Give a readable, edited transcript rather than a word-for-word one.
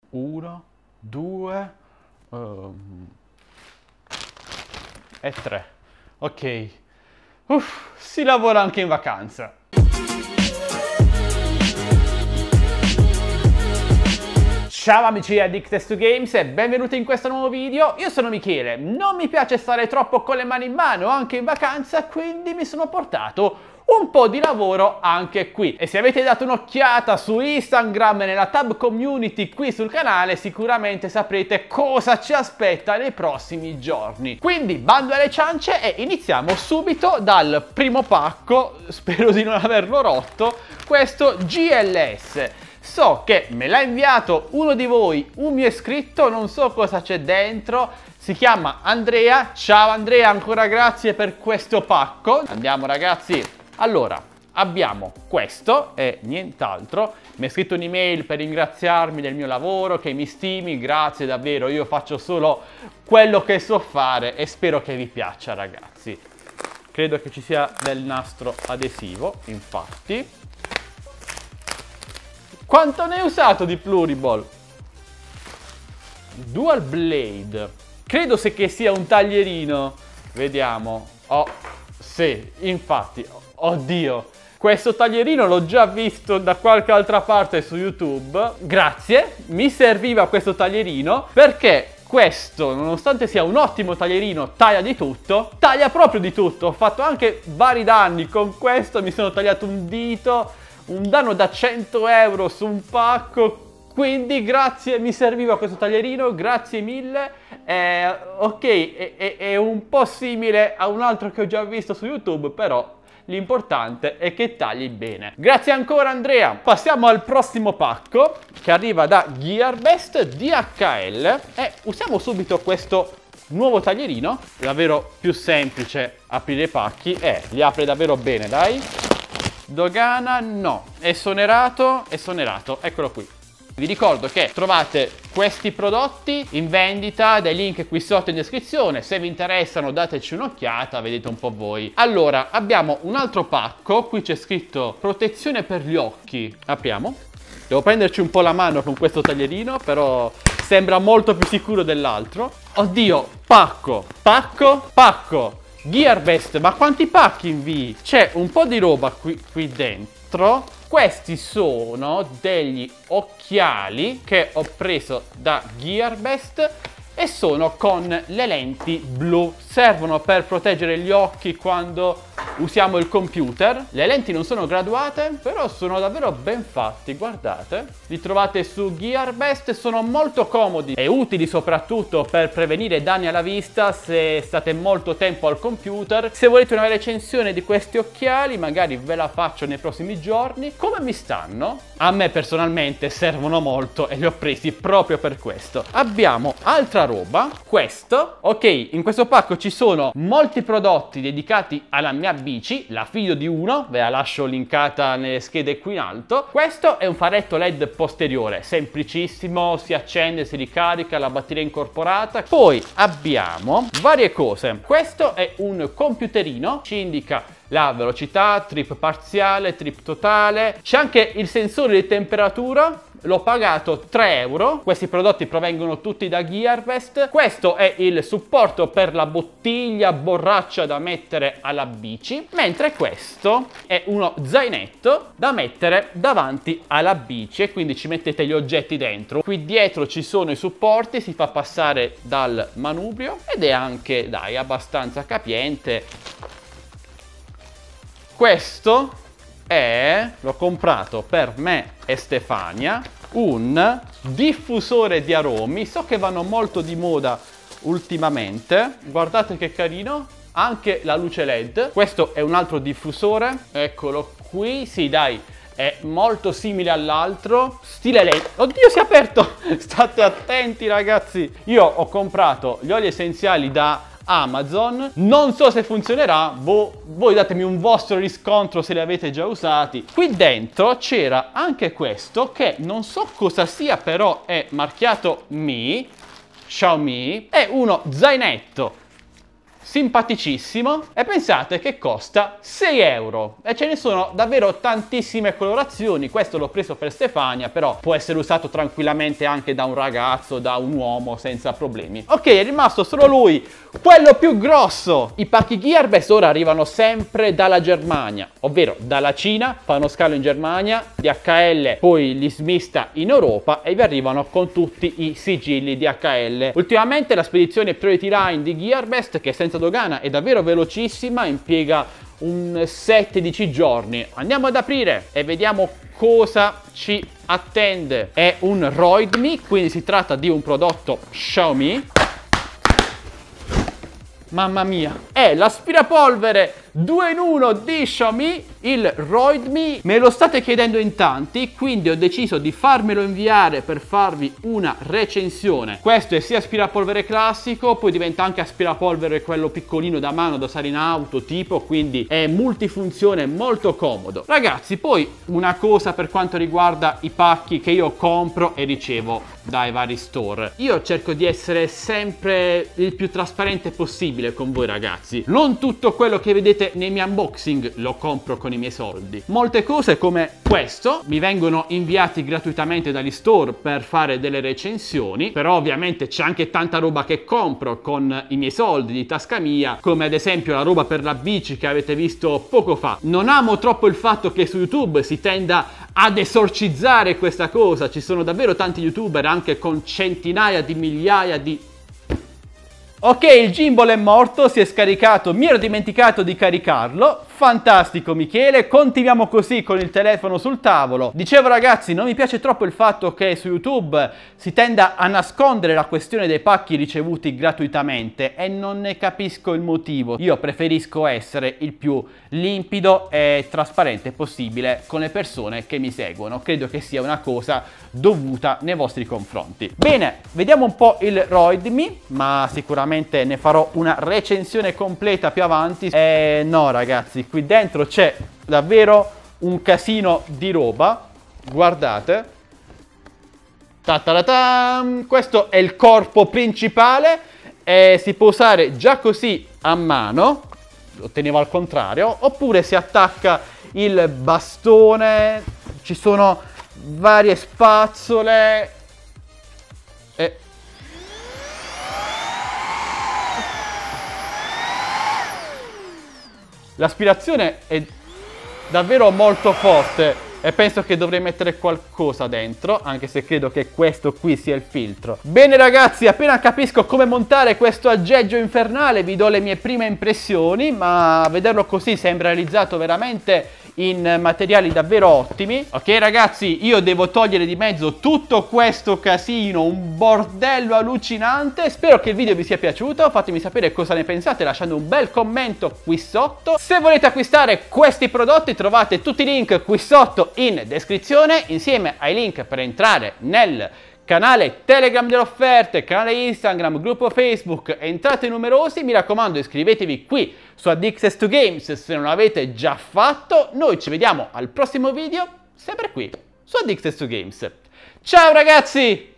1, 2 e 3. Ok. Si lavora anche in vacanza. Ciao amici di Addicted2Games e benvenuti in questo nuovo video. Io sono Michele, non mi piace stare troppo con le mani in mano anche in vacanza, quindi mi sono portato un po' di lavoro anche qui. E se avete dato un'occhiata su Instagram e nella tab community qui sul canale, sicuramente saprete cosa ci aspetta nei prossimi giorni. Quindi bando alle ciance e iniziamo subito dal primo pacco, spero di non averlo rotto, questo GLS. So che me l'ha inviato uno di voi, un mio iscritto, non so cosa c'è dentro, si chiama Andrea. Ciao Andrea, ancora grazie per questo pacco. Andiamo ragazzi. Allora, abbiamo questo e nient'altro. Mi ha scritto un'email per ringraziarmi del mio lavoro, che mi stimi, grazie davvero, io faccio solo quello che so fare e spero che vi piaccia ragazzi. Credo che ci sia del nastro adesivo, infatti. Quanto ne hai usato di Pluriball? Dual Blade. Credo che sia un taglierino. Vediamo. Oh, sì, infatti. Oddio. Questo taglierino l'ho già visto da qualche altra parte su YouTube. Grazie. Mi serviva questo taglierino perché questo, nonostante sia un ottimo taglierino, taglia di tutto. Taglia proprio di tutto. Ho fatto anche vari danni con questo. Mi sono tagliato un dito. Un danno da 100 euro su un pacco, quindi grazie, mi serviva questo taglierino, grazie mille. Ok, è un po' simile a un altro che ho già visto su YouTube, però l'importante è che tagli bene. Grazie ancora Andrea. Passiamo al prossimo pacco che arriva da Gearbest DHL e usiamo subito questo nuovo taglierino. È davvero più semplice aprire i pacchi e li apre davvero bene, dai. Dogana no, è esonerato, eccolo qui. Vi ricordo che trovate questi prodotti in vendita, dai link qui sotto in descrizione, se vi interessano dateci un'occhiata, vedete un po' voi. Allora, abbiamo un altro pacco, qui c'è scritto protezione per gli occhi, apriamo. Devo prenderci un po' la mano con questo taglierino, però sembra molto più sicuro dell'altro. Oddio, pacco. Gearbest, ma quanti pacchi invii? C'è un po' di roba qui dentro. Questi sono degli occhiali che ho preso da Gearbest e sono con le lenti blu. Servono per proteggere gli occhi quando usiamo il computer. Le lenti non sono graduate, però sono davvero ben fatti, guardate. Li trovate su Gearbest, sono molto comodi e utili soprattutto per prevenire danni alla vista se state molto tempo al computer. Se volete una recensione di questi occhiali, magari ve la faccio nei prossimi giorni. Come mi stanno? A me personalmente servono molto e li ho presi proprio per questo. Abbiamo altra roba, questo. Ok, in questo pacco ci sono molti prodotti dedicati alla mia bici, la Fido di uno, ve la lascio linkata nelle schede qui in alto. Questo è un faretto LED posteriore, semplicissimo, si accende, si ricarica, la batteria incorporata. Poi abbiamo varie cose. Questo è un computerino, ci indica la velocità, trip parziale, trip totale. C'è anche il sensore di temperatura. L'ho pagato 3 euro. Questi prodotti provengono tutti da Gearbest. Questo è il supporto per la bottiglia borraccia da mettere alla bici, mentre questo è uno zainetto da mettere davanti alla bici e quindi ci mettete gli oggetti dentro. Qui dietro ci sono i supporti, si fa passare dal manubrio ed è anche, dai, abbastanza capiente. Questo è, l'ho comprato per me e Stefania, un diffusore di aromi. So che vanno molto di moda ultimamente. Guardate che carino, anche la luce LED. Questo è un altro diffusore, eccolo qui. Sì, dai, è molto simile all'altro, stile LED. Oddio, si è aperto! State attenti ragazzi. Io ho comprato gli oli essenziali da Amazon, non so se funzionerà, voi datemi un vostro riscontro se li avete già usati. Qui dentro c'era anche questo che non so cosa sia, però è marchiato Mi, Xiaomi, è uno zainetto simpaticissimo e pensate che costa 6 euro e ce ne sono davvero tantissime colorazioni. Questo l'ho preso per Stefania, però può essere usato tranquillamente anche da un ragazzo, da un uomo senza problemi. Ok, è rimasto solo lui, quello più grosso. I pacchi Gearbest ora arrivano sempre dalla Germania, ovvero dalla Cina, fanno scalo in Germania, DHL poi li smista in Europa e vi arrivano con tutti i sigilli DHL. Ultimamente la spedizione Priority Line di Gearbest, che senza dogana è davvero velocissima, impiega un 7-10 giorni. Andiamo ad aprire e vediamo cosa ci attende. È un Roidme, quindi si tratta di un prodotto Xiaomi. Mamma mia, è l'aspirapolvere 2 in 1 di Xiaomi, il Roidme. Me lo state chiedendo in tanti, quindi ho deciso di farmelo inviare per farvi una recensione. Questo è sia aspirapolvere classico, poi diventa anche aspirapolvere quello piccolino da mano da usare in auto tipo, quindi è multifunzione, molto comodo. Ragazzi, poi una cosa per quanto riguarda i pacchi che io compro e ricevo dai vari store. Io cerco di essere sempre il più trasparente possibile con voi ragazzi. Non tutto quello che vedete nei miei unboxing lo compro con i miei soldi. Molte cose come questo mi vengono inviati gratuitamente dagli store per fare delle recensioni, però ovviamente c'è anche tanta roba che compro con i miei soldi di tasca mia, come ad esempio la roba per la bici che avete visto poco fa. Non amo troppo il fatto che su YouTube si tenda ad esorcizzare questa cosa, ci sono davvero tanti youtuber anche con centinaia di migliaia di... Ok, il gimbal è morto, si è scaricato, mi ero dimenticato di caricarlo. Fantastico Michele, continuiamo così con il telefono sul tavolo. Dicevo ragazzi, non mi piace troppo il fatto che su YouTube si tenda a nascondere la questione dei pacchi ricevuti gratuitamente e non ne capisco il motivo. Io preferisco essere il più limpido e trasparente possibile con le persone che mi seguono. Credo che sia una cosa dovuta nei vostri confronti. Bene, vediamo un po' il Roidme, ma sicuramente ne farò una recensione completa più avanti. No ragazzi, qui dentro c'è davvero un casino di roba, guardate. Questo è il corpo principale e si può usare già così a mano, lo tenevo al contrario, oppure si attacca il bastone, ci sono varie spazzole e... L'aspirazione è davvero molto forte e penso che dovrei mettere qualcosa dentro, anche se credo che questo qui sia il filtro. Bene ragazzi, appena capisco come montare questo aggeggio infernale vi do le mie prime impressioni, ma a vederlo così sembra realizzato veramente in materiali davvero ottimi. Ok ragazzi, io devo togliere di mezzo tutto questo casino, un bordello allucinante. Spero che il video vi sia piaciuto, fatemi sapere cosa ne pensate lasciando un bel commento qui sotto. Se volete acquistare questi prodotti trovate tutti i link qui sotto in descrizione, insieme ai link per entrare nel canale Telegram delle offerte, canale Instagram, gruppo Facebook, entrate numerosi, mi raccomando iscrivetevi qui su Addicted2Games se non l'avete già fatto. Noi ci vediamo al prossimo video, sempre qui su Addicted2Games. Ciao ragazzi!